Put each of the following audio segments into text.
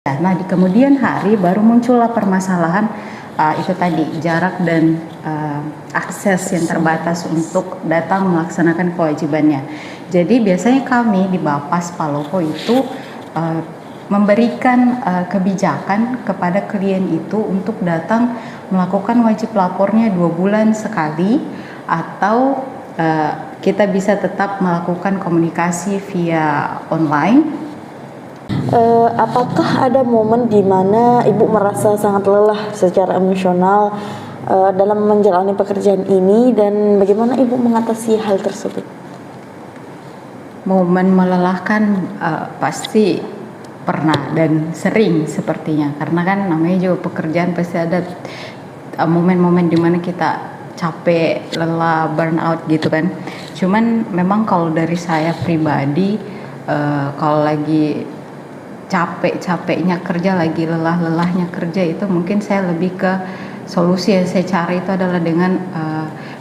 Nah, di kemudian hari baru muncullah permasalahan itu tadi, jarak dan akses yang terbatas untuk datang melaksanakan kewajibannya. Jadi biasanya kami di Bapas Palopo itu memberikan kebijakan kepada klien itu untuk datang melakukan wajib lapornya 2 bulan sekali, atau kita bisa tetap melakukan komunikasi via online. Apakah ada momen di mana Ibu merasa sangat lelah secara emosional dalam menjalani pekerjaan ini, dan bagaimana Ibu mengatasi hal tersebut? Momen melelahkan pasti pernah dan sering sepertinya, karena kan namanya juga pekerjaan, pasti ada momen-momen dimana kita capek, lelah, burnout gitu kan. Cuman memang kalau dari saya pribadi, kalau lagi capek-capeknya kerja, lagi lelah-lelahnya kerja, itu mungkin saya lebih ke solusi yang saya cari itu adalah dengan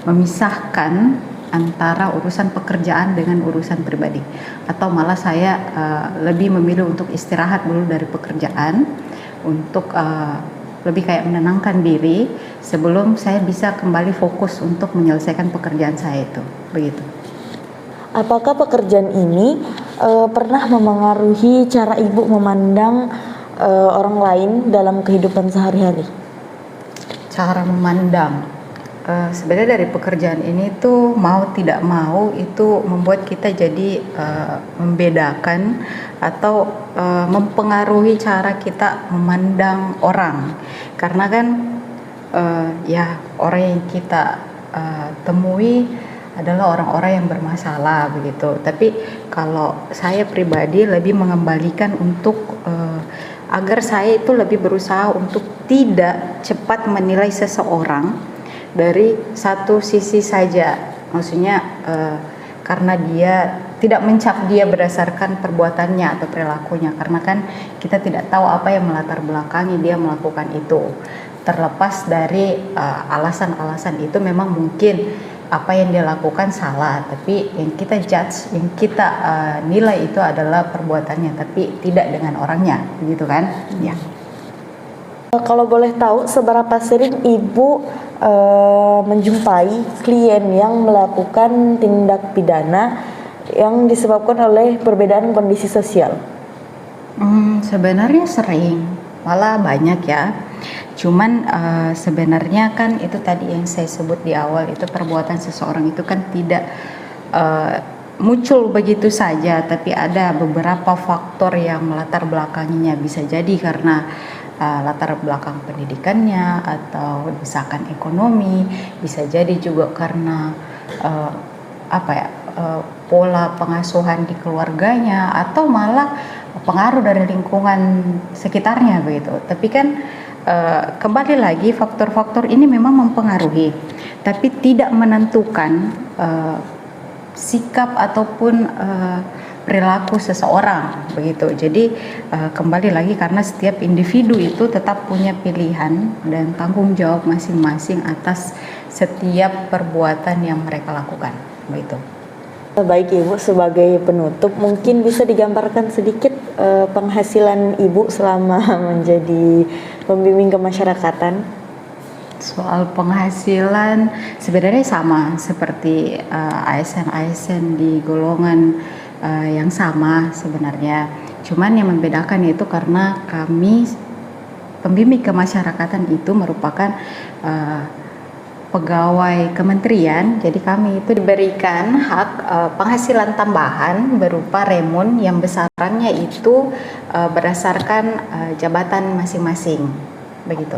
memisahkan antara urusan pekerjaan dengan urusan pribadi, atau malah saya lebih memilih untuk istirahat dulu dari pekerjaan untuk lebih kayak menenangkan diri sebelum saya bisa kembali fokus untuk menyelesaikan pekerjaan saya itu, begitu. Apakah pekerjaan ini pernah memengaruhi cara Ibu memandang orang lain dalam kehidupan sehari-hari? Cara memandang, sebenarnya dari pekerjaan ini tuh mau tidak mau itu membuat kita jadi membedakan atau mempengaruhi cara kita memandang orang, karena kan ya orang yang kita temui adalah orang-orang yang bermasalah begitu. Tapi kalau saya pribadi lebih mengembalikan untuk agar saya itu lebih berusaha untuk tidak cepat menilai seseorang dari satu sisi saja. Maksudnya karena dia tidak mencap dia berdasarkan perbuatannya atau perilakunya, karena kan kita tidak tahu apa yang melatar belakangi dia melakukan itu. Terlepas dari alasan-alasan itu, memang mungkin apa yang dia lakukan salah, tapi yang kita judge, yang kita nilai itu adalah perbuatannya, tapi tidak dengan orangnya, begitu kan? Ya. Kalau boleh tahu, seberapa sering Ibu menjumpai klien yang melakukan tindak pidana yang disebabkan oleh perbedaan kondisi sosial? Sebenarnya sering, malah banyak ya. Cuman sebenarnya kan itu tadi yang saya sebut di awal, itu perbuatan seseorang itu kan tidak muncul begitu saja, tapi ada beberapa faktor yang melatar belakanginya. Bisa jadi karena latar belakang pendidikannya, atau misalkan ekonomi, bisa jadi juga karena pola pengasuhan di keluarganya, atau malah pengaruh dari lingkungan sekitarnya begitu. Tapi kan kembali lagi, faktor-faktor ini memang mempengaruhi, tapi tidak menentukan sikap ataupun perilaku seseorang begitu. Jadi kembali lagi, karena setiap individu itu tetap punya pilihan dan tanggung jawab masing-masing atas setiap perbuatan yang mereka lakukan begitu. Baik Ibu, sebagai penutup mungkin bisa digambarkan sedikit penghasilan Ibu selama menjadi pembimbing kemasyarakatan? Soal penghasilan sebenarnya sama seperti ASN di golongan yang sama sebenarnya. Cuman yang membedakan itu karena kami pembimbing kemasyarakatan itu merupakan pegawai kementerian, jadi kami itu diberikan hak penghasilan tambahan berupa remun yang besarannya itu berdasarkan jabatan masing-masing, begitu.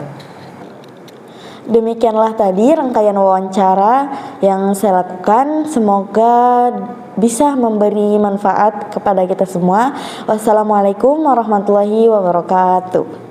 Demikianlah tadi rangkaian wawancara yang saya lakukan, semoga bisa memberi manfaat kepada kita semua. Wassalamualaikum warahmatullahi wabarakatuh.